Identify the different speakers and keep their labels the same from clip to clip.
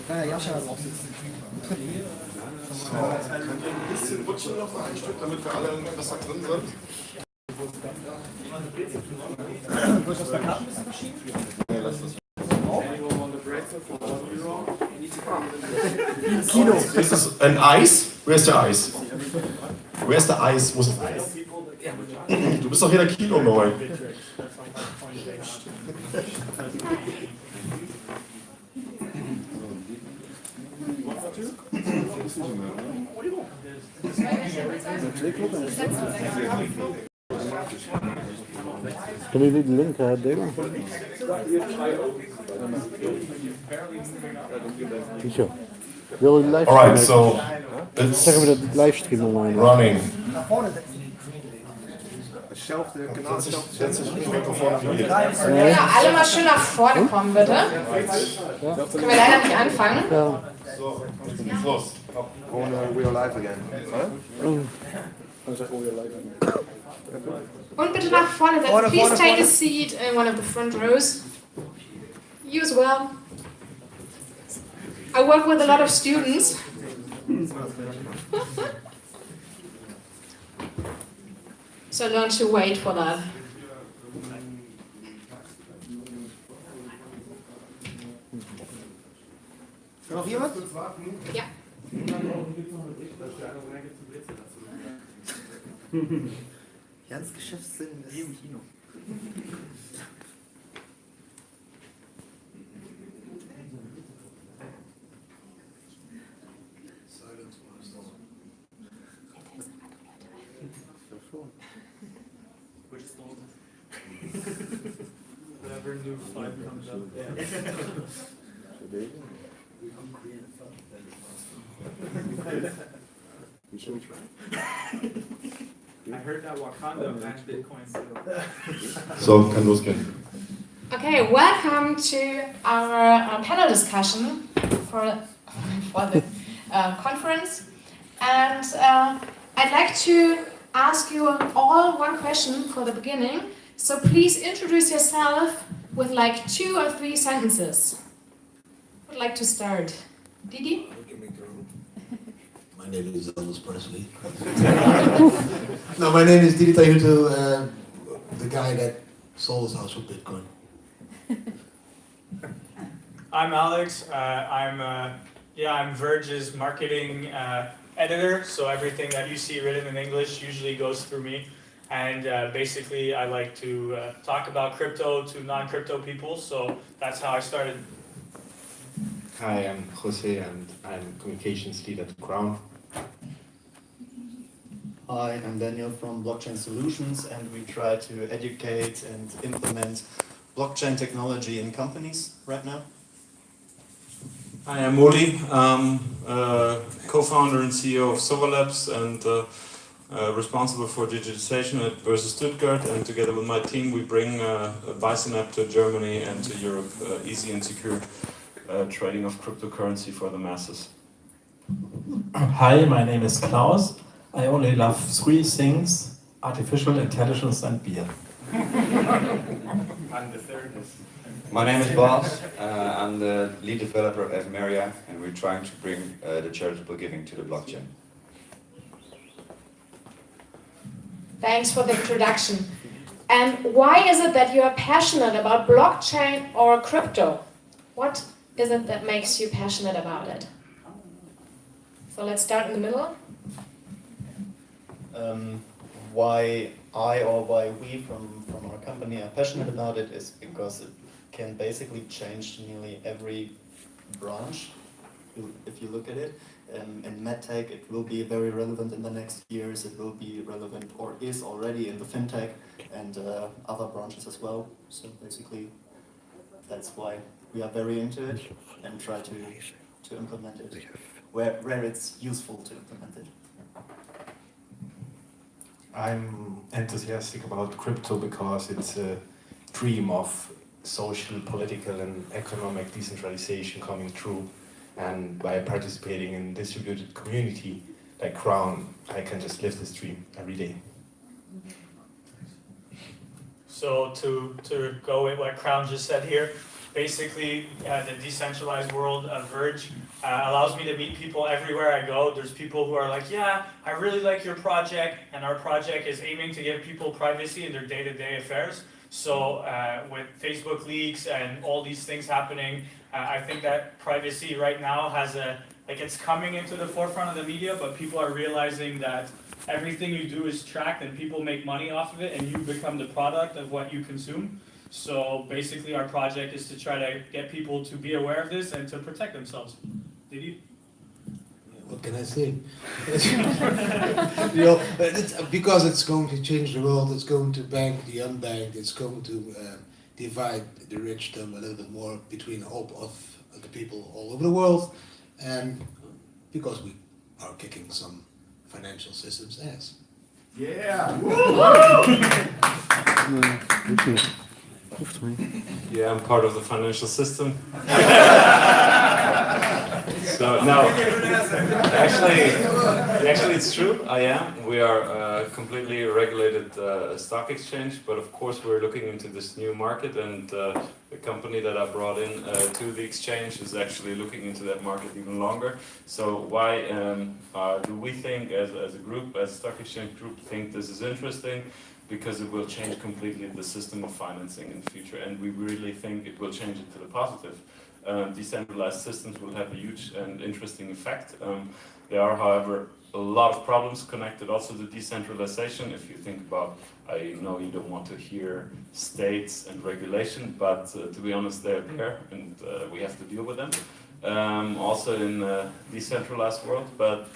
Speaker 1: Jascha draufsitzen.
Speaker 2: Könnt ihr ein bisschen rutschen noch ein Stück, damit wir alle besser drin sind?
Speaker 1: Soll ich das Plakat ein bisschen verschieben?
Speaker 2: Nee, lass das.
Speaker 1: Kino.
Speaker 2: Ist das ein Eis? Where's the Eis? Where's the Eis? Wo ist das Eis? Du bist doch hier der Kino neu.
Speaker 3: Can you read the link, David? Sure. Will you live
Speaker 2: Alright, so it's
Speaker 3: Zeggen we dat het livestream online is?
Speaker 2: running.
Speaker 4: Ja, alle mal schön nach vorne kommen, bitte. Können wir leider nicht anfangen.
Speaker 3: Ja.
Speaker 2: So, jetzt geht's los.
Speaker 5: We are live again.
Speaker 4: Und bitte nach vorne setzen. Please take a seat in one of the front rows. You as well. I work with a lot of students. So learn to wait for that.
Speaker 1: Noch jemand?
Speaker 4: Ja.
Speaker 1: Jans Geschäftssinn ist im Kino.
Speaker 6: Whatever new slide comes up. I heard that Wakanda banned Bitcoin too.
Speaker 2: So, kann losgehen.
Speaker 4: Okay, welcome to our panel discussion for the conference. And I'd like to ask you all one question for the beginning. So please introduce yourself with like 2 or 3 sentences. Would like to start. Didi?
Speaker 7: My name is Elvis Presley. No, my name is Didi Tahutu, the guy that sold his house for Bitcoin.
Speaker 6: I'm Alex. I'm Verge's marketing editor. So everything that you see written in English usually goes through me. And basically, I like to talk about crypto to non-crypto people. So that's how I started.
Speaker 8: Hi, I'm Jose and I'm communications lead at Crown.
Speaker 9: Hi, I'm Daniel from Blockchain Solutions, and we try to educate and implement blockchain technology in companies right now.
Speaker 10: Hi, I'm Uli, co-founder and CEO of Sovalabs and responsible for digitization at Börse Stuttgart, and together with my team we bring Bison app to Germany and to Europe, easy and secure trading of cryptocurrency for the masses.
Speaker 11: Hi, my name is Klaus. I only love 3 things: artificial intelligence and beer.
Speaker 6: And the third is...
Speaker 12: My name is Bas. I'm the lead developer of Ephemera, and we're trying to bring the charitable giving to the blockchain.
Speaker 4: Thanks for the introduction. And why is it that you are passionate about blockchain or crypto? What is it that makes you passionate about it? So let's start in the middle.
Speaker 9: Why I or why we from our company are passionate about it is because it can basically change nearly every branch if you look at it. In medtech, it will be very relevant in the next years. It will be relevant or is already in the fintech and other branches as well. So basically, that's why we are very into it and try to implement it where it's useful to implement it.
Speaker 8: I'm enthusiastic about crypto because it's a dream of social, political and economic decentralization coming true. And by participating in distributed community like Crown, I can just live this dream every day.
Speaker 6: So to go with what Crown just said here, basically the decentralized world of Verge allows me to meet people everywhere I go. There's people who are like, yeah, I really like your project, and our project is aiming to give people privacy in their day-to-day affairs. So with Facebook leaks and all these things happening, I think that privacy right now has it's coming into the forefront of the media, but people are realizing that everything you do is tracked and people make money off of it, and you become the product of what you consume. So basically our project is to try to get people to be aware of this and to protect themselves. Did you?
Speaker 7: What can I say? Because it's going to change the world, it's going to bank the unbanked, it's going to divide the rich a little bit more between all of the people all over the world, and because we are kicking some financial systems' ass.
Speaker 5: Yeah!
Speaker 10: Yeah, I'm part of the financial system. So no, actually it's true, I am. We are a completely regulated stock exchange, but of course we're looking into this new market, and the company that I brought in to the exchange is actually looking into that market even longer. So why do we think as a group, as a stock exchange group, think this is interesting? Because it will change completely the system of financing in the future, and we really think it will change it to the positive. Decentralized systems will have a huge and interesting effect. There are, however, a lot of problems connected also to decentralization. If you think about, I know you don't want to hear states and regulation, but to be honest, they're there, and we have to deal with them. Also in the decentralized world, but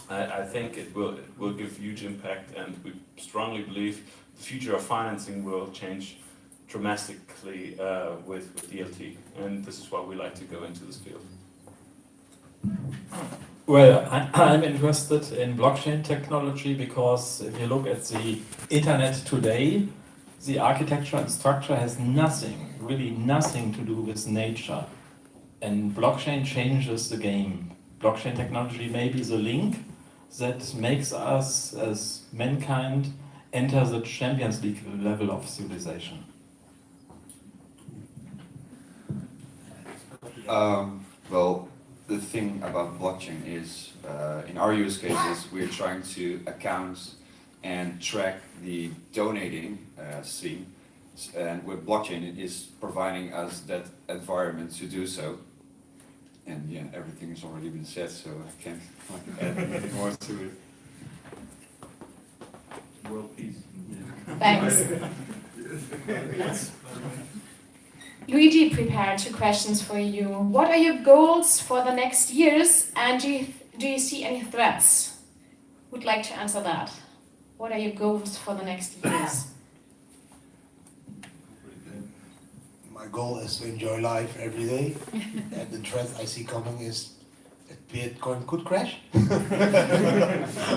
Speaker 10: I think it will give huge impact, and we strongly believe the future of financing will change dramatically with DLT, and this is why we like to go into this field.
Speaker 11: Well, I'm interested in blockchain technology because if you look at the internet today, the architecture and structure has nothing, really nothing to do with nature. And blockchain changes the game. Blockchain technology may be the link that makes us as mankind enter the Champions League level of civilization.
Speaker 12: Well, the thing about blockchain is, in our use cases, we're trying to account and track the donating scene, and with blockchain it is providing us that environment to do so. And yeah, everything has already been said, so I can't add anything more to it.
Speaker 10: World peace.
Speaker 4: Thanks. Luigi prepared 2 questions for you. What are your goals for the next years, and do you see any threats? Would like to answer that. What are your goals for the next years?
Speaker 7: My goal is to enjoy life every day, and the threat I see coming is that Bitcoin could crash.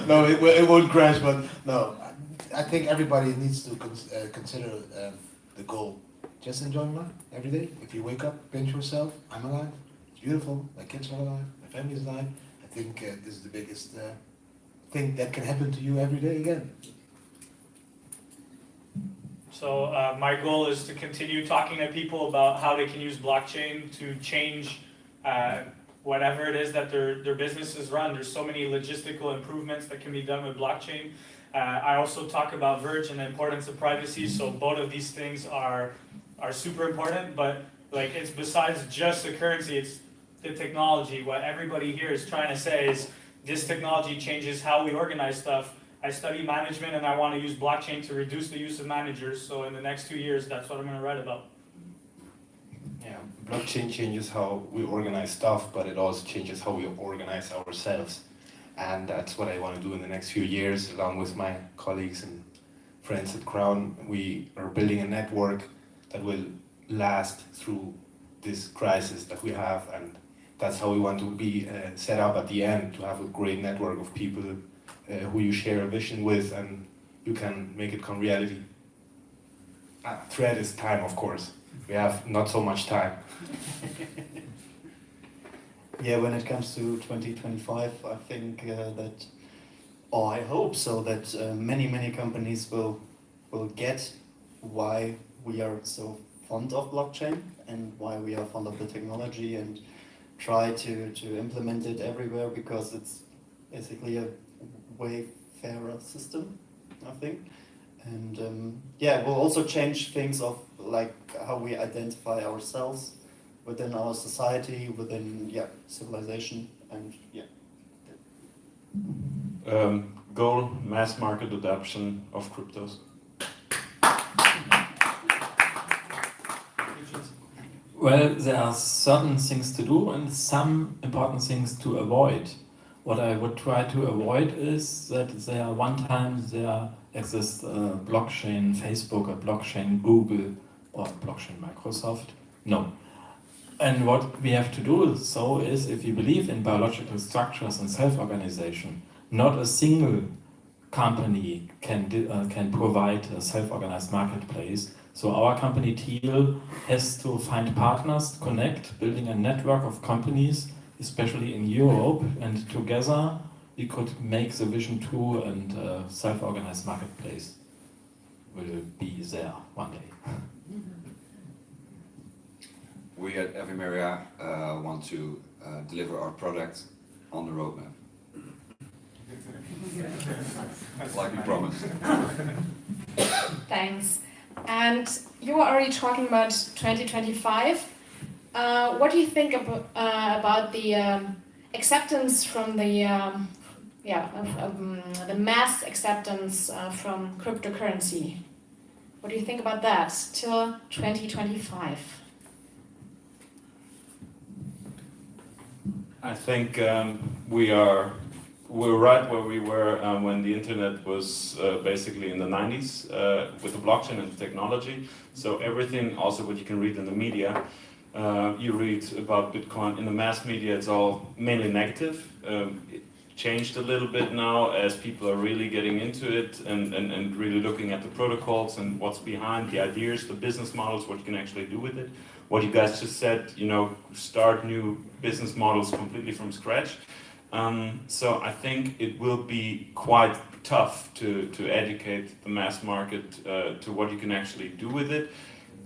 Speaker 7: No, it won't crash, but no. I think everybody needs to consider the goal. Just enjoy life every day. If you wake up, pinch yourself, I'm alive, it's beautiful, my kids are alive, my family is alive. I think this is the biggest thing that can happen to you every day again.
Speaker 6: So my goal is to continue talking to people about how they can use blockchain to change whatever it is that their businesses run. There's so many logistical improvements that can be done with blockchain. I also talk about Verge and the importance of privacy, so both of these things are super important, but like it's besides just the currency, it's the technology. What everybody here is trying to say is this technology changes how we organize stuff. I study management and I want to use blockchain to reduce the use of managers, so in the next 2 years, that's what I'm going to write about.
Speaker 8: Yeah, blockchain changes how we organize stuff, but it also changes how we organize ourselves. And that's what I want to do in the next few years, along with my colleagues and friends at Crown. We are building a network that will last through this crisis that we have, and that's how we want to be set up at the end, to have a great network of people who you share a vision with, and you can make it come reality. Threat is time, of course. We have not so much time.
Speaker 9: Yeah, when it comes to 2025, I think that, or I hope so, that many companies will get why we are so fond of blockchain and why we are fond of the technology and try to implement it everywhere, because it's basically a way fairer system, I think. And yeah, it will also change things of like how we identify ourselves within our society, within civilization, and
Speaker 10: Goal, mass market adoption of cryptos.
Speaker 11: Well, there are certain things to do and some important things to avoid. What I would try to avoid is that there exists a blockchain Facebook, a blockchain Google, or blockchain Microsoft. No. And what we have to do so is, if we believe in biological structures and self-organization, not a single company can provide a self-organized marketplace. So our company Thiel has to find partners, connect, building a network of companies, especially in Europe, and together we could make the Vision 2 and self-organized marketplace will be there one day.
Speaker 12: We at Evimeria want to deliver our product on the roadmap. Like we promised.
Speaker 4: Thanks. And you were already talking about 2025. What do you think about the acceptance from the the mass acceptance from cryptocurrency? What do you think about that till 2025?
Speaker 10: I think we're right where we were when the internet was basically in the 90s with the blockchain and the technology. So everything, also what you can read in the media, you read about Bitcoin in the mass media, it's all mainly negative. It changed a little bit now as people are really getting into it and really looking at the protocols and what's behind the ideas, the business models, what you can actually do with it. What you guys just said, you know, start new business models completely from scratch. So I think it will be quite tough to educate the mass market to what you can actually do with it.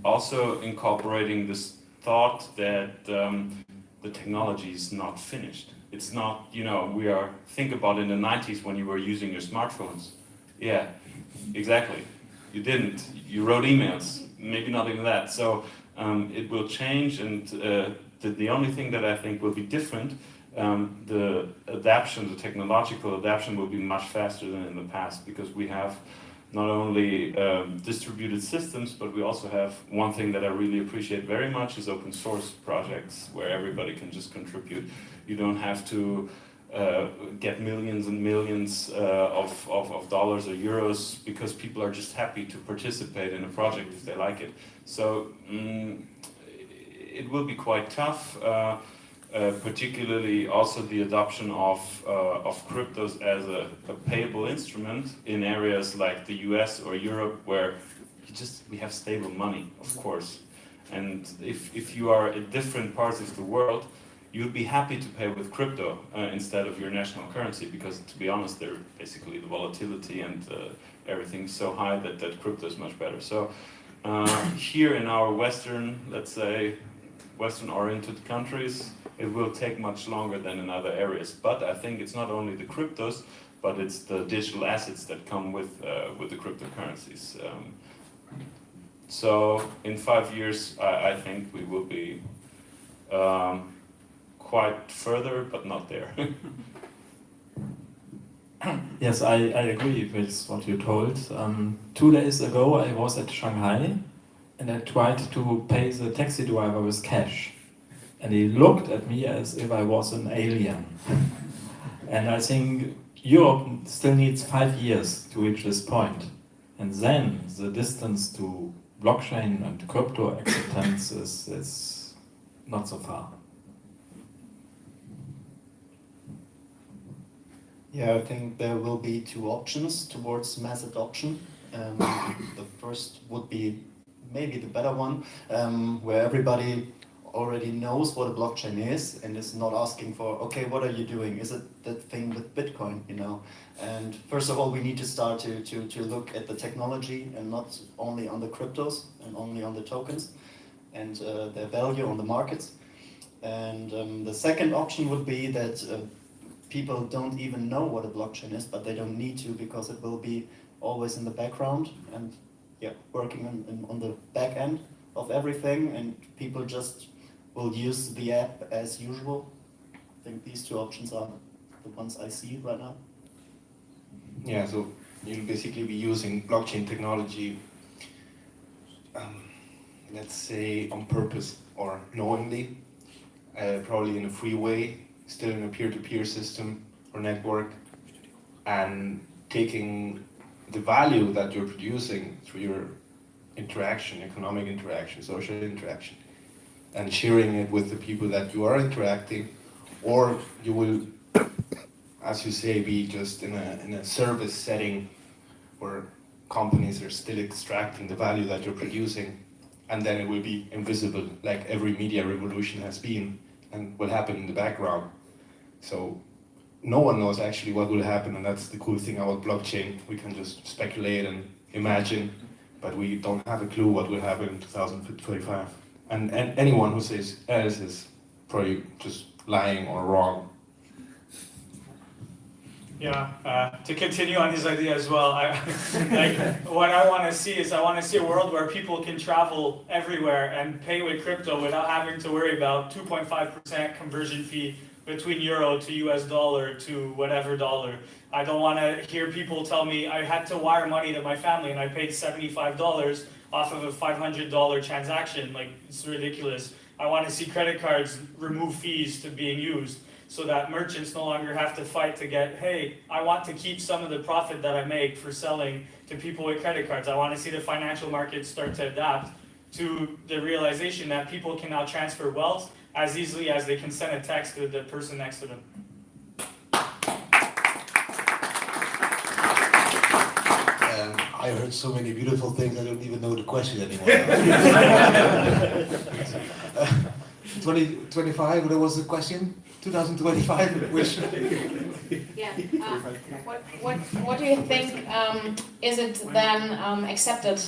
Speaker 10: Also incorporating this thought that the technology is not finished. It's not, you know, think about in the 90s when you were using your smartphones. Yeah, exactly. You didn't. You wrote emails, maybe not even that. So it will change, and the only thing that I think will be different, the adaptation, the technological adaptation will be much faster than in the past, because we have not only distributed systems, but we also have one thing that I really appreciate very much is open source projects where everybody can just contribute. You don't have to get millions and millions of dollars or euros, because people are just happy to participate in a project if they like it. So it will be quite tough. Particularly also the adoption of cryptos as a payable instrument in areas like the US or Europe, where we have stable money, of course. And if you are in different parts of the world, you'd be happy to pay with crypto instead of your national currency, because to be honest, they're basically the volatility and everything's so high that crypto is much better. So here in our Western, let's say, Western-oriented countries, it will take much longer than in other areas. But I think it's not only the cryptos, but it's the digital assets that come with the cryptocurrencies. So in 5 years, I think we will be quite further, but not there.
Speaker 11: Yes, I agree with what you told. 2 days ago, I was at Shanghai, and I tried to pay the taxi driver with cash. And he looked at me as if I was an alien. And I think Europe still needs 5 years to reach this point. And then the distance to blockchain and crypto acceptance is not so far.
Speaker 9: Yeah, I think there will be 2 options towards mass adoption. The first would be maybe the better one, where everybody already knows what a blockchain is and is not asking for, okay, what are you doing? Is it that thing with Bitcoin, you know? And first of all, we need to start to look at the technology and not only on the cryptos and only on the tokens. and their value on the markets. And the second option would be that people don't even know what a blockchain is, but they don't need to, because it will be always in the background and working on the back end of everything, and people just will use the app as usual. I think these two options are the ones I see right now.
Speaker 8: Yeah, so you'll basically be using blockchain technology, let's say on purpose or knowingly, probably in a free way, still in a peer-to-peer system or network, and taking the value that you're producing through your interaction, economic interaction, social interaction, and sharing it with the people that you are interacting, or you will, as you say, be just in a service setting where companies are still extracting the value that you're producing, and then it will be invisible, like every media revolution has been and will happen in the background. So no one knows actually what will happen, and that's the cool thing about blockchain. We can just speculate and imagine, but we don't have a clue what will happen in 2025. And anyone who says else is probably just lying or wrong.
Speaker 6: Yeah, to continue on his idea as well, what I want to see is I want to see a world where people can travel everywhere and pay with crypto without having to worry about 2.5% conversion fee between euro to US dollar to whatever dollar. I don't want to hear people tell me I had to wire money to my family and I paid $75 off of a $500 transaction. Like, it's ridiculous. I want to see credit cards remove fees to being used, so that merchants no longer have to fight to get, hey, I want to keep some of the profit that I make for selling to people with credit cards. I want to see the financial markets start to adapt to the realization that people can now transfer wealth as easily as they can send a text to the person next to them.
Speaker 7: I heard so many beautiful things, I don't even know the question anymore. 2025, what was the question? 2025, which?
Speaker 4: Yeah. What do you think? Is it then accepted?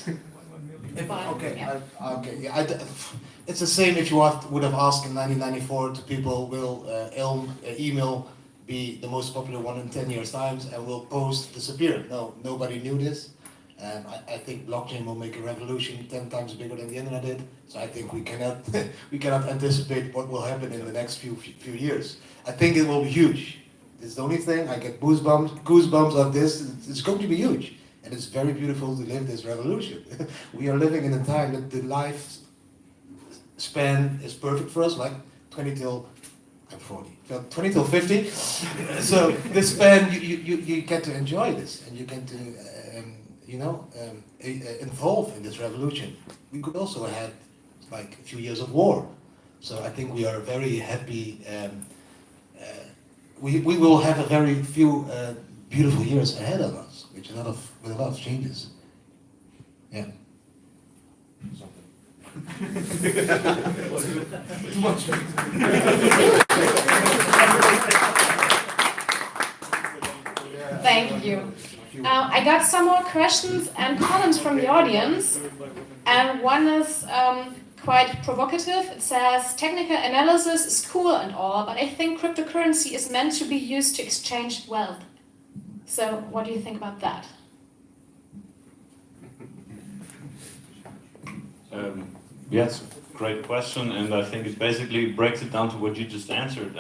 Speaker 7: It's the same if you would have asked in 1994 to people, will email be the most popular one in 10 years' times, and will post disappear? No, nobody knew this. And I think blockchain will make a revolution 10 times bigger than the internet did. So I think we cannot anticipate what will happen in the next few years. I think it will be huge. It's the only thing. I get goosebumps of this. It's going to be huge, and it's very beautiful to live this revolution. We are living in a time that the life span is perfect for us, like 20 till I'm 40, 20 till 50. So this span, you get to enjoy this, and you get to involved in this revolution. We could also have like a few years of war. So I think we are very happy. We will have a very few beautiful years ahead of us, with a lot of changes. Yeah. Too much.
Speaker 4: Thank you. I got some more questions and comments from the audience, and one is quite provocative. It says, technical analysis is cool and all, but I think cryptocurrency is meant to be used to exchange wealth. So what do you think about that?
Speaker 10: Yes, great question, and I think it basically breaks it down to what you just answered.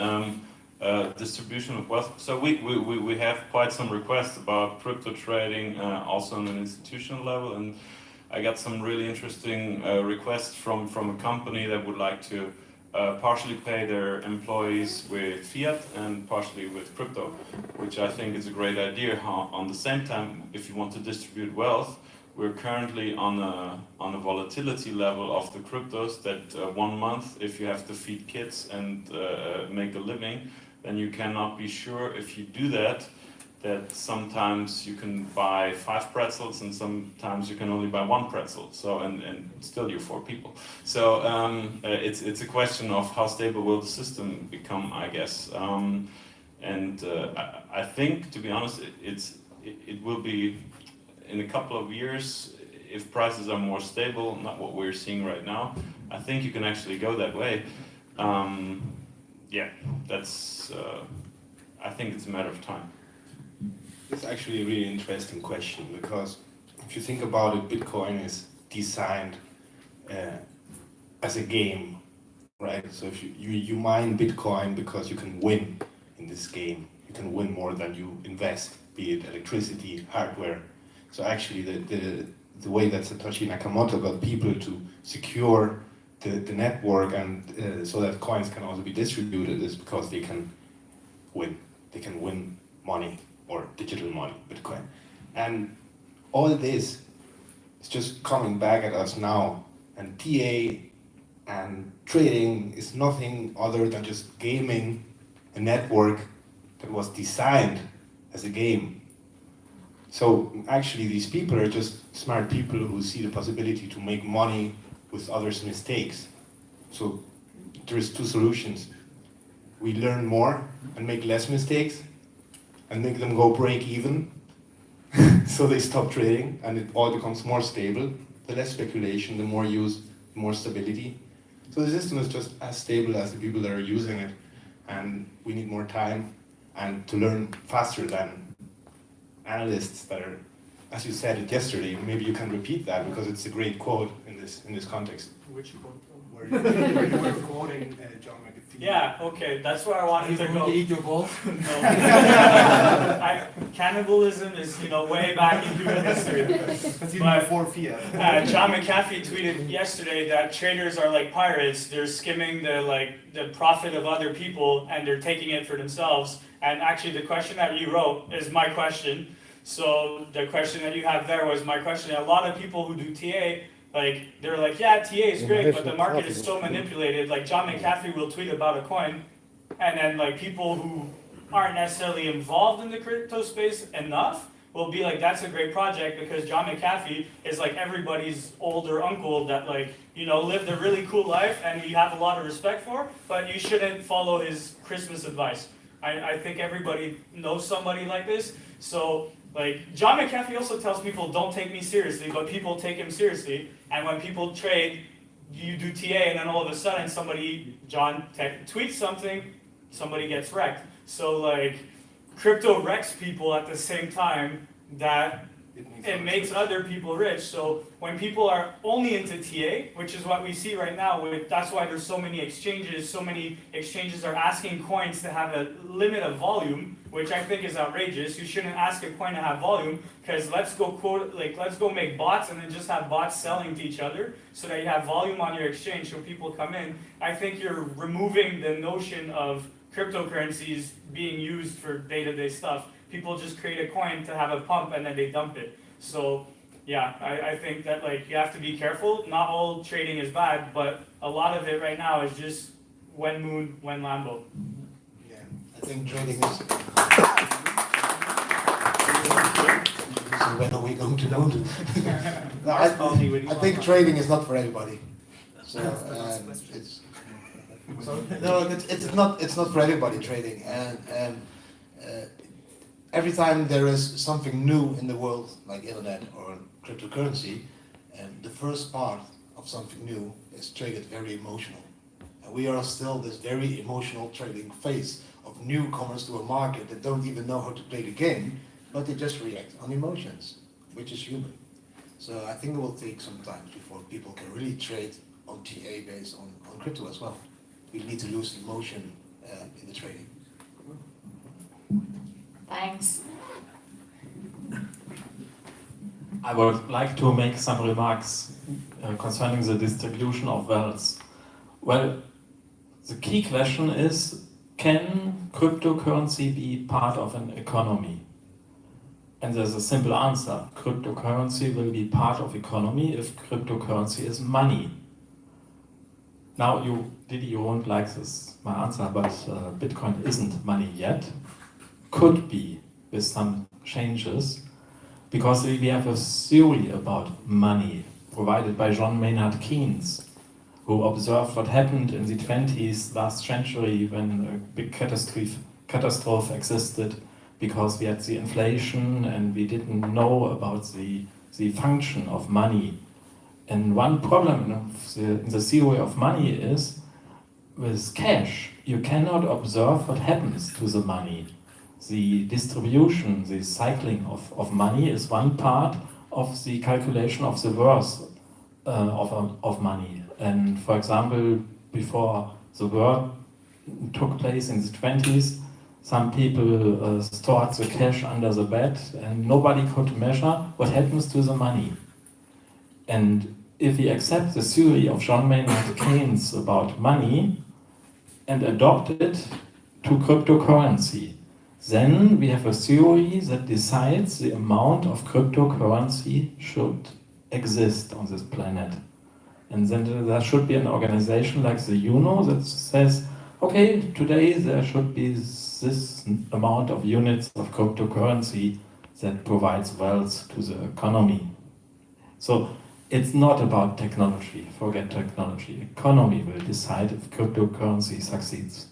Speaker 10: Distribution of wealth. So we have quite some requests about crypto trading, also on an institutional level, and I got some really interesting requests from a company that would like to partially pay their employees with fiat and partially with crypto, which I think is a great idea. On the same time, if you want to distribute wealth, we're currently on a volatility level of the cryptos that 1 month, if you have to feed kids and make a living, then you cannot be sure if you do that sometimes you can buy 5 pretzels and sometimes you can only buy 1 pretzel. So and still you're 4 people. So it's a question of how stable will the system become, I guess. I think, to be honest, it will be in a couple of years, if prices are more stable, not what we're seeing right now, I think you can actually go that way. Yeah, that's. I think it's a matter of time.
Speaker 8: It's actually a really interesting question, because if you think about it, Bitcoin is designed as a game, right? So if you mine Bitcoin because you can win in this game. You can win more than you invest, be it electricity, hardware. So actually the way that Satoshi Nakamoto got people to secure the network and so that coins can also be distributed is because they can win. They can win money, or digital money, Bitcoin. And all this is just coming back at us now. And TA and trading is nothing other than just gaming a network that was designed as a game. So actually these people are just smart people who see the possibility to make money with others' mistakes. So there's two solutions. We learn more and make less mistakes and make them go break even. So they stop trading and it all becomes more stable. The less speculation, the more use, the more stability. So the system is just as stable as the people that are using it. And we need more time and to learn faster than analysts that are, as you said it yesterday. Maybe you can repeat that because it's a great quote in this context.
Speaker 6: Which quote?
Speaker 2: Where you were quoting John McAfee.
Speaker 6: Yeah, okay, that's where I wanted to go.
Speaker 1: Eat your balls?
Speaker 6: No. Cannibalism is, way back in human history.
Speaker 2: That's even before fiat.
Speaker 6: John McAfee tweeted yesterday that traders are like pirates. They're skimming the profit of other people and they're taking it for themselves. And actually the question that you wrote is my question. So the question that you have there was my question. A lot of people who do TA, they're like, yeah, TA is great, but the market is so manipulated. Like John McAfee will tweet about a coin, and then people who aren't necessarily involved in the crypto space enough will be like, that's a great project because John McAfee is like everybody's older uncle that lived a really cool life and you have a lot of respect for, but you shouldn't follow his Christmas advice. I think everybody knows somebody like this. So John McAfee also tells people, don't take me seriously, but people take him seriously. And when people trade, you do TA, and then all of a sudden John tweets something, somebody gets wrecked. So crypto wrecks people at the same time that it makes other people rich. So when people are only into TA, which is what we see right now, that's why there's so many exchanges are asking coins to have a limit of volume, which I think is outrageous. You shouldn't ask a coin to have volume, because let's go make bots and then just have bots selling to each other so that you have volume on your exchange so people come in. I think you're removing the notion of cryptocurrencies being used for day-to-day stuff. People just create a coin to have a pump and then they dump it. So yeah, I think that you have to be careful. Not all trading is bad, but a lot of it right now is just when Moon, when Lambo.
Speaker 7: Yeah, I think trading is. So when are we going to London? No, I think trading is not for everybody. So it's not for everybody trading, and every time there is something new in the world, like internet or cryptocurrency, and the first part of something new is triggered very emotional. And we are still this very emotional trading phase of newcomers to a market that don't even know how to play the game, but they just react on emotions, which is human. So I think it will take some time before people can really trade on TA based on crypto as well. We need to lose emotion in the trading.
Speaker 4: Thanks.
Speaker 11: I would like to make some remarks concerning the distribution of wealth. Well, the key question is, can cryptocurrency be part of an economy? And there's a simple answer. Cryptocurrency will be part of economy if cryptocurrency is money. Now, you won't like this, my answer, but Bitcoin isn't money yet. Could be with some changes, because we have a theory about money provided by John Maynard Keynes, who observed what happened in the 20s last century when a big catastrophe existed, because we had the inflation and we didn't know about the function of money. And one problem in the theory of money is, with cash, you cannot observe what happens to the money. The distribution, the cycling of money is one part of the calculation of the worth of money. And for example, before the war took place in the 20s, some people stored the cash under the bed and nobody could measure what happens to the money. And if we accept the theory of John Maynard Keynes about money and adopt it to cryptocurrency, then we have a theory that decides the amount of cryptocurrency should exist on this planet. And then there should be an organization like the UNO that says, okay, today there should be this amount of units of cryptocurrency that provides wealth to the economy. So it's not about technology, forget technology. Economy will decide if cryptocurrency succeeds.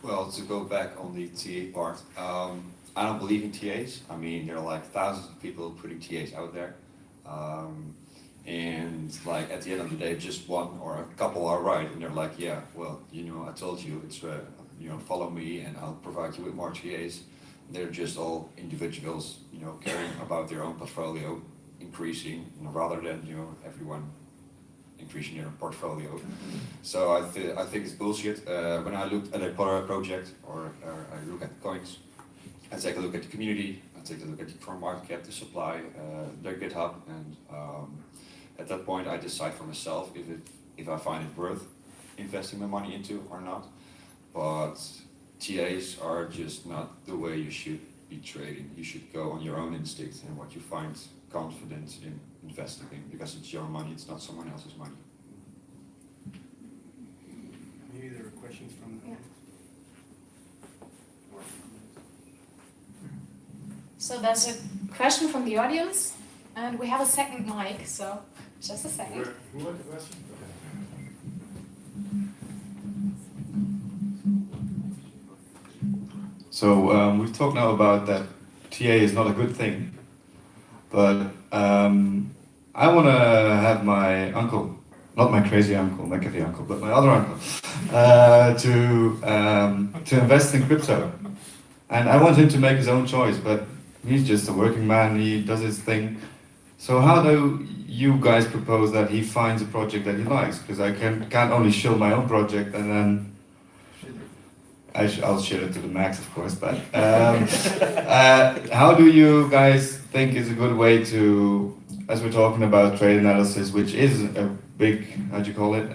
Speaker 12: Well, to go back on the TA part, I don't believe in TAs. I mean, there are like thousands of people putting TAs out there. And like at the end of the day, just one or a couple are right. And they're like, yeah, well, you know, I told you, it's, you know, follow me and I'll provide you with more TAs. They're just all individuals, you know, caring about their own portfolio, increasing, you know, rather than, you know, everyone increasing their portfolio. So I think it's bullshit. When I look at a project or I look at coins, I take a look at the community, I take a look at the current market cap, the supply, their GitHub, and at that point I decide for myself if I find it worth investing my money into or not. But TAs are just not the way you should be trading. You should go on your own instinct and what you find confident in investing in, because it's your money, it's not someone else's money.
Speaker 1: Maybe there are questions from the audience.
Speaker 4: So there's a question from the audience, and we have a second mic, so just a second.
Speaker 2: Who had the question? So we've talked now about that TA is not a good thing, but I want to have my uncle, not my crazy uncle, my cafe uncle, but my other uncle, to invest in crypto. And I want him to make his own choice, but he's just a working man, he does his thing. So how do you guys propose that he finds a project that he likes? Because I can't only show my own project and then I'll share it to the max, of course, but how do you guys think is a good way to, as we're talking about trade analysis, which is a big, how do you call it,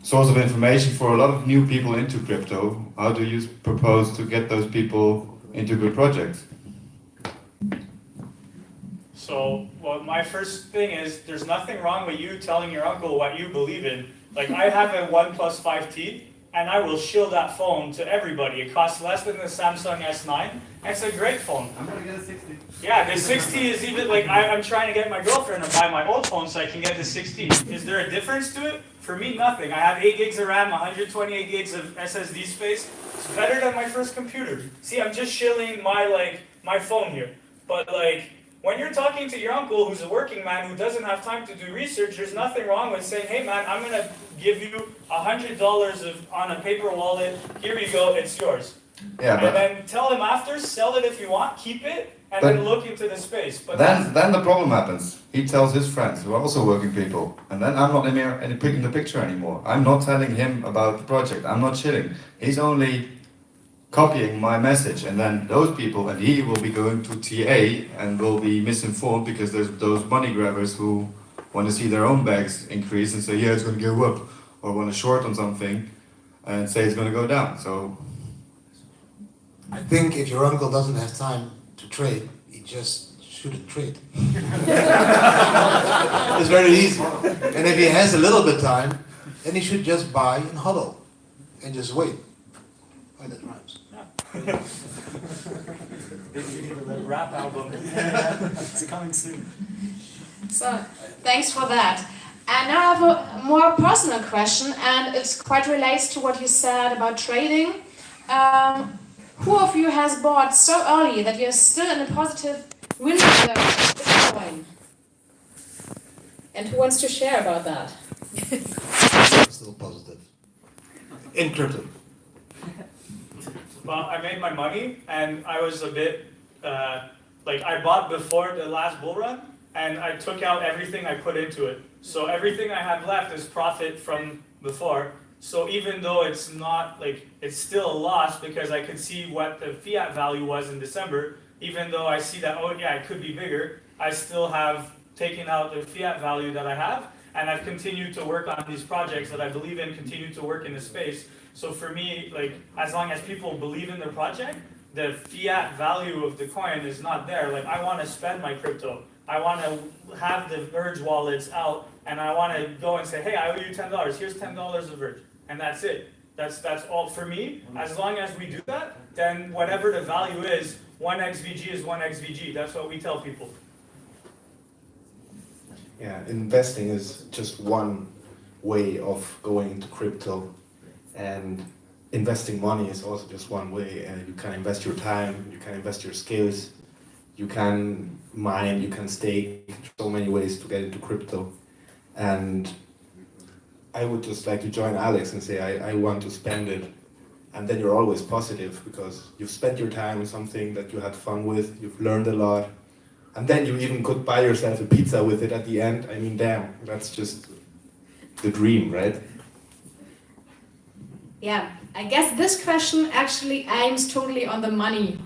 Speaker 2: source of information for a lot of new people into crypto, how do you propose to get those people into good projects?
Speaker 6: So, well, my first thing is, there's nothing wrong with you telling your uncle what you believe in. Like, I have a OnePlus 5T, and I will shill that phone to everybody. It costs less than the Samsung S9. It's a great phone.
Speaker 1: I'm gonna get a 60.
Speaker 6: Yeah, the 60 is even, like, I'm trying to get my girlfriend to buy my old phone so I can get the 60. Is there a difference to it? For me, nothing. I have 8 gigs of RAM, 128 gigs of SSD space. It's better than my first computer. See, I'm just shilling my phone here. But like, when you're talking to your uncle who's a working man who doesn't have time to do research, there's nothing wrong with saying, hey man, I'm gonna give you $100 on a paper wallet, here you go, it's yours.
Speaker 2: Yeah,
Speaker 6: and then tell him after, sell it if you want, keep it, and then look into the space. But
Speaker 2: then the problem happens. He tells his friends who are also working people, and then I'm not in the picture anymore. I'm not telling him about the project. I'm not shitting. He's only copying my message, and then those people, and he will be going to TA and will be misinformed because there's those money grabbers who want to see their own bags increase and say, yeah, it's going to go up, or want to short on something and say it's going to go down. So
Speaker 7: I think if your uncle doesn't have time to trade, he just shouldn't trade. It's very easy. And if he has a little bit of time, then he should just buy and hodl and just wait. Oh, that rhymes.
Speaker 6: the rap album.
Speaker 1: It's coming soon.
Speaker 4: So, thanks for that. And now I have a more personal question, and it quite relates to what you said about trading. Who of you has bought so early that you're still in a positive win the Bitcoin. And who wants to share about that?
Speaker 7: I'm still positive. In crypto.
Speaker 6: Well, I made my money, and I was a bit, like I bought before the last bull run, and I took out everything I put into it. So everything I have left is profit from before. So even though it's not, like, it's still a loss because I could see what the fiat value was in December, even though I see that, oh yeah, it could be bigger, I still have taken out the fiat value that I have, and I've continued to work on these projects that I believe in, continue to work in the space. So for me, like, as long as people believe in the project, the fiat value of the coin is not there. Like, I want to spend my crypto. I want to have the Verge wallets out, and I want to go and say, hey, I owe you $10. Here's $10 of Verge, and that's it. That's all for me. As long as we do that, then whatever the value is, 1 XVG is 1 XVG. That's what we tell people.
Speaker 8: Yeah, investing is just one way of going into crypto, and investing money is also just one way. You can invest your time, you can invest your skills, you can mine, you can stake, so many ways to get into crypto. And I would just like to join Alex and say I want to spend it, and then you're always positive because you've spent your time on something that you had fun with, you've learned a lot, and then you even could buy yourself a pizza with it at the end. I mean, damn, that's just the dream, right?
Speaker 4: Yeah, I guess this question actually aims totally on the money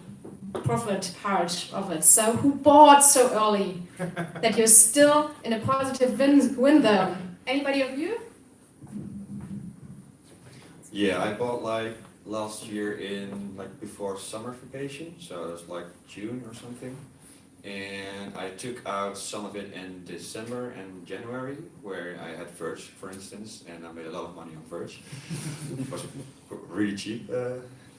Speaker 4: profit part of it. So who bought so early that you're still in a positive win though? Anybody of you?
Speaker 12: Yeah, I bought like last year in like before summer vacation, so it was like June or something. And I took out some of it in December and January, where I had Verge, for instance, and I made a lot of money on Verge. It was really cheap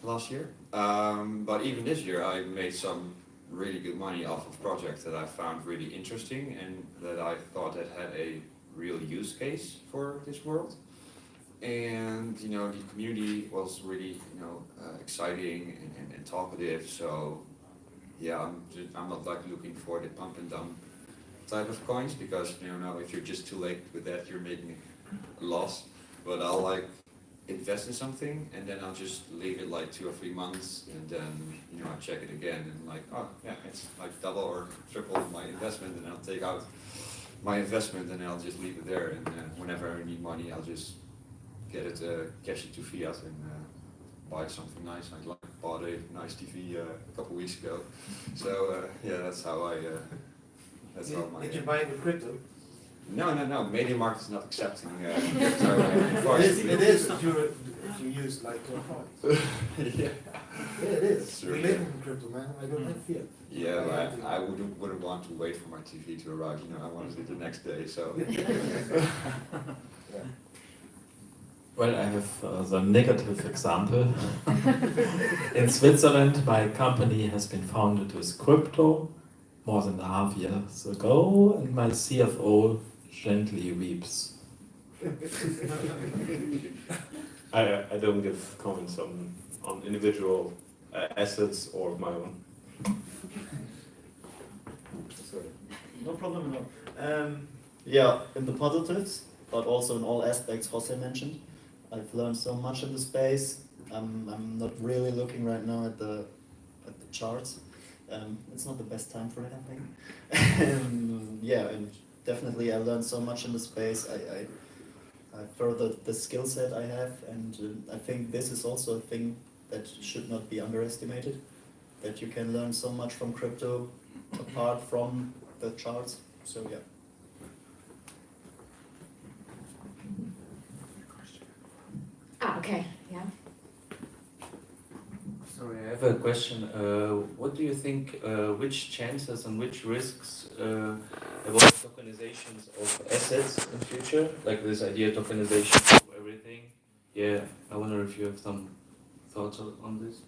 Speaker 12: last year. But even this year, I made some really good money off of projects that I found really interesting and that I thought that had a real use case for this world. And you know, the community was really exciting and talkative. So yeah, I'm not like looking for the pump and dump type of coins, because if you're just too late with that, you're making a loss. But I'll like invest in something and then I'll just leave it like 2 or 3 months, and then I check it again and like, oh yeah, it's like double or triple my investment, and I'll take out my investment and I'll just leave it there, and whenever I need money, I'll just get it, cash it to fiat and buy something nice. I like bought a nice TV a couple weeks ago. So yeah, that's how I. That's how my.
Speaker 7: Did you buy it with crypto?
Speaker 12: No. Media market is not accepting crypto.
Speaker 7: It is if you use like coins. Yeah, it is. We live in crypto, man. I don't have fiat.
Speaker 12: Yeah, but I wouldn't want to wait for my TV to arrive. I wanted it the next day. So.
Speaker 7: Yeah.
Speaker 11: Well, I have the negative example. In Switzerland, my company has been founded with crypto more than ½ year ago, and my CFO gently weeps.
Speaker 10: I don't give comments on individual assets or my own.
Speaker 9: Sorry. No problem at all. Yeah, in the positives, but also in all aspects Jose mentioned. I've learned so much in the space. I'm not really looking right now at the charts. It's not the best time for it, I think. Yeah, and definitely I learned so much in the space. I furthered the skill set I have, and I think this is also a thing that should not be underestimated. That you can learn so much from crypto apart from the charts. So yeah.
Speaker 4: Okay, yeah.
Speaker 13: Sorry, I have a question. What do you think, which chances and which risks about tokenizations of assets in future? Like this idea of tokenization of everything. Yeah, I wonder if you have some thoughts on this.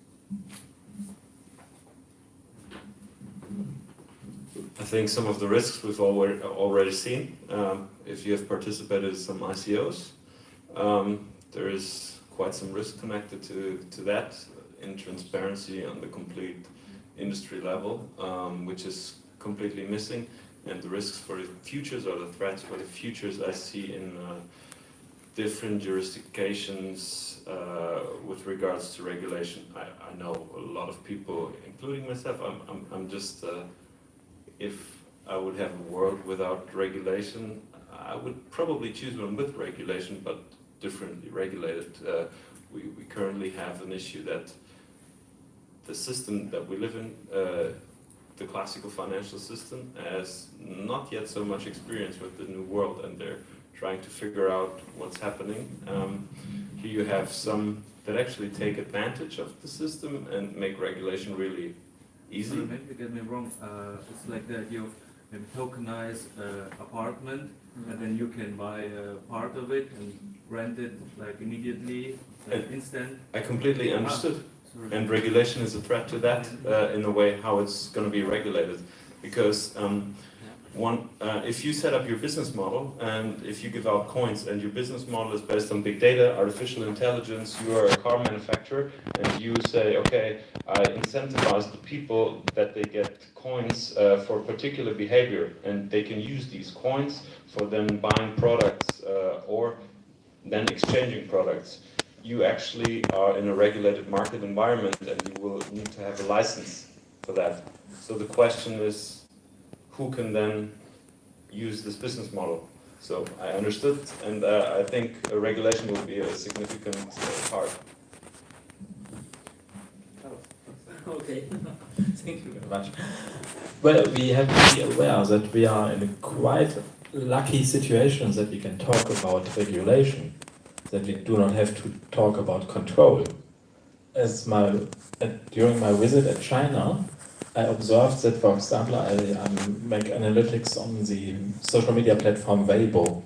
Speaker 10: I think some of the risks we've already seen. If you have participated in some ICOs, there is quite some risk connected to that in transparency on the complete industry level, which is completely missing, and the risks for the futures or the threats for the futures I see in different jurisdictions with regards to regulation. I know a lot of people, including myself. I'm just if I would have a world without regulation, I would probably choose one with regulation, but differently regulated. We currently have an issue that the system that we live in, the classical financial system, has not yet so much experience with the new world, and they're trying to figure out what's happening. Here you have some that actually take advantage of the system and make regulation really easy.
Speaker 13: Maybe get me wrong. It's like the idea of maybe tokenize apartment, and then you can buy a part of it and rent it like immediately, like instant.
Speaker 10: I completely understood. And regulation is a threat to that in a way how it's going to be regulated. Because if you set up your business model and if you give out coins and your business model is based on big data, artificial intelligence, you are a car manufacturer and you say, okay, I incentivize the people that they get coins for particular behavior, and they can use these coins for then buying products or then exchanging products. You actually are in a regulated market environment and you will need to have a license for that. So the question is, who can then use this business model? So I understood, and I think a regulation will be a significant part.
Speaker 11: Okay, thank you very much. Well, we have to be aware that we are in a quite lucky situation that we can talk about regulation, that we do not have to talk about control. During my visit at China, I observed that, for example, I make analytics on the social media platform Weibo.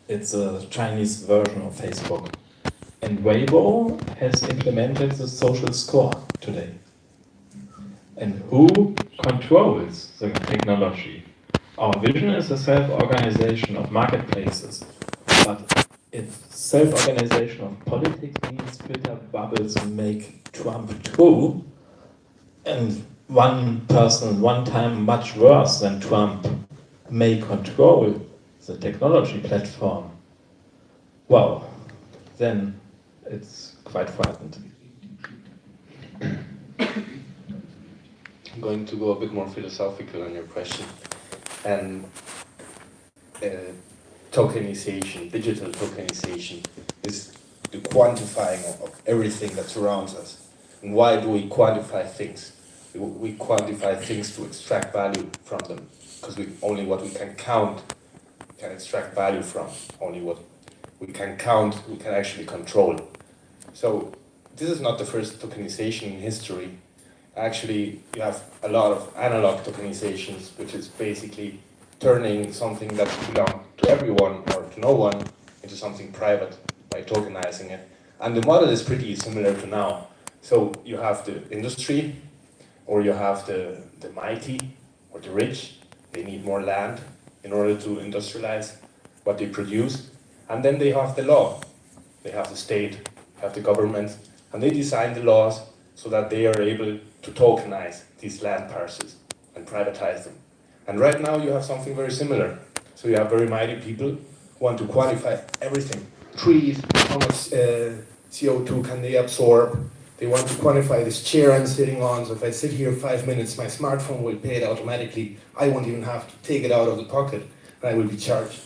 Speaker 11: It's a Chinese version of Facebook. And Weibo has implemented the social score today. And who controls the technology? Our vision is a self-organization of marketplaces. But if self-organization of politics means Twitter bubbles make Trump true, and one person, one time much worse than Trump, may control the technology platform, well, then it's quite frightened.
Speaker 8: I'm going to go a bit more philosophical on your question. And tokenization, digital tokenization, is the quantifying of everything that surrounds us. And why do we quantify things? We quantify things to extract value from them, because only what we can count can extract value from. Only what we can count, we can actually control. So this is not the first tokenization in history. Actually, you have a lot of analog tokenizations, which is basically turning something that belongs to everyone or to no one into something private by tokenizing it. And the model is pretty similar to now. So you have the industry, or you have the mighty or the rich. They need more land in order to industrialize what they produce. And then they have the law. They have the state, have the government, and they design the laws so that they are able to tokenize these land parcels and privatize them. And right now you have something very similar. So you have very mighty people who want to quantify everything. Trees, how much CO2 can they absorb? They want to quantify this chair I'm sitting on, so if I sit here 5 minutes, my smartphone will pay it automatically. I won't even have to take it out of the pocket, and I will be charged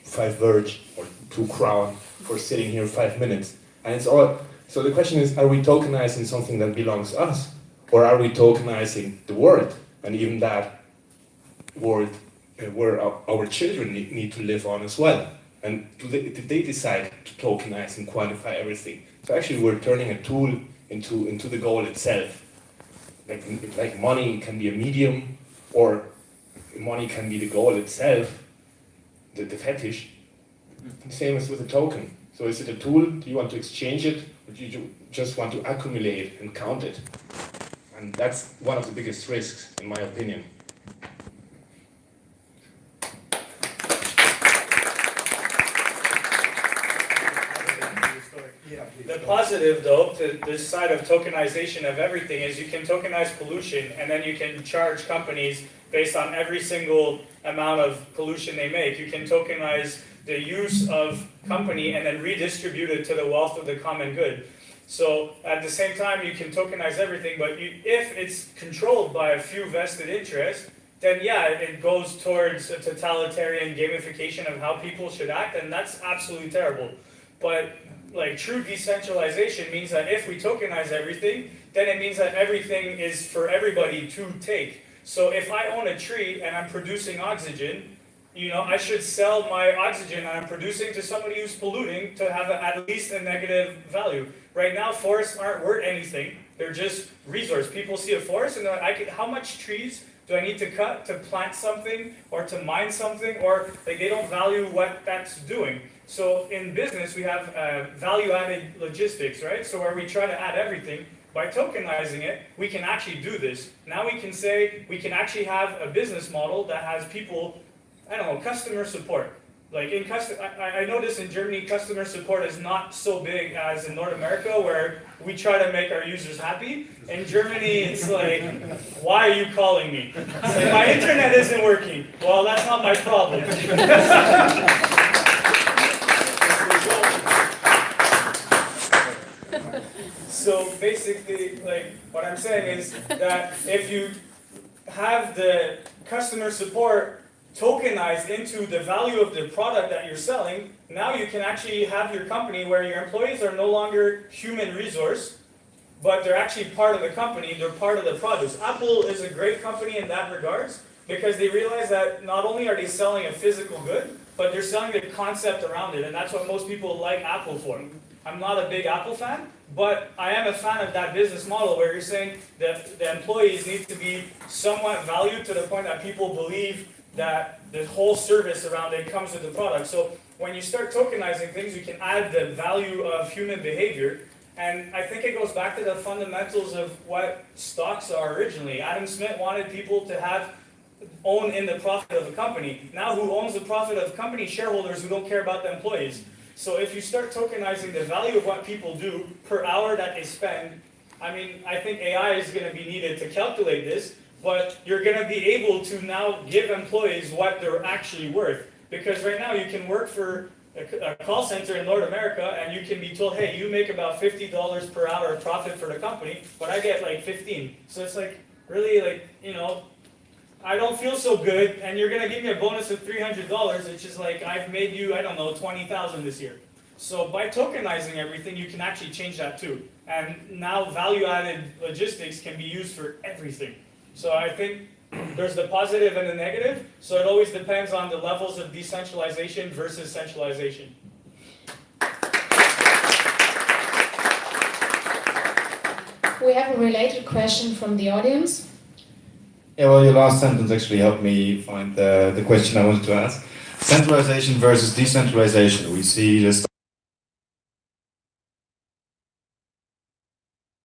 Speaker 8: 5 verge or 2 crown for sitting here 5 minutes. And it's all. So the question is, are we tokenizing something that belongs to us, or are we tokenizing the world, and even that world where our children need to live on as well? And did they decide to tokenize and quantify everything? So actually, we're turning a tool into the goal itself. Like money can be a medium, or money can be the goal itself, the fetish. Same as with a token. So is it a tool? Do you want to exchange it, or do you just want to accumulate and count it? And that's one of the biggest risks, in my opinion.
Speaker 6: The positive, though, to this side of tokenization of everything is you can tokenize pollution, and then you can charge companies based on every single amount of pollution they make. You can tokenize the use of company and then redistribute it to the wealth of the common good. So at the same time, you can tokenize everything, but if it's controlled by a few vested interests, then yeah, it goes towards a totalitarian gamification of how people should act, and that's absolutely terrible. But like true decentralization means that if we tokenize everything, then it means that everything is for everybody to take. So if I own a tree and I'm producing oxygen, I should sell my oxygen that I'm producing to somebody who's polluting to have at least a negative value. Right now, forests aren't worth anything. They're just resource. People see a forest and they're like, how much trees do I need to cut to plant something or to mine something? Or like they don't value what that's doing. So in business, we have value-added logistics, right? So where we try to add everything. By tokenizing it, we can actually do this. Now we can say we can actually have a business model that has people, I don't know, customer support. Like in I notice in Germany, customer support is not so big as in North America, where we try to make our users happy. In Germany, it's like, why are you calling me? It's like, my internet isn't working. Well, that's not my problem. So basically, like what I'm saying is that if you have the customer support tokenized into the value of the product that you're selling, now you can actually have your company where your employees are no longer human resource, but they're actually part of the company, they're part of the produce. Apple is a great company in that regards because they realize that not only are they selling a physical good, but they're selling the concept around it, and that's what most people like Apple for. I'm not a big Apple fan, but I am a fan of that business model where you're saying that the employees need to be somewhat valued to the point that people believe that the whole service around it comes with the product. So when you start tokenizing things, you can add the value of human behavior. And I think it goes back to the fundamentals of what stocks are originally. Adam Smith wanted people to own in the profit of a company. Now who owns the profit of the company? Shareholders who don't care about the employees. So if you start tokenizing the value of what people do per hour that they spend, I mean, I think AI is going to be needed to calculate this, but you're going to be able to now give employees what they're actually worth. Because right now you can work for a call center in North America and you can be told, hey, you make about $50 per hour profit for the company, but I get like 15. So it's like, really, like, I don't feel so good, and you're going to give me a bonus of $300, which is like, I've made you, I don't know, 20,000 this year. So by tokenizing everything, you can actually change that too. And now value-added logistics can be used for everything. So I think there's the positive and the negative, so it always depends on the levels of decentralization versus centralization.
Speaker 4: We have a related question from the audience.
Speaker 2: Yeah, well, your last sentence actually helped me find the question I wanted to ask. Centralization versus decentralization. We see this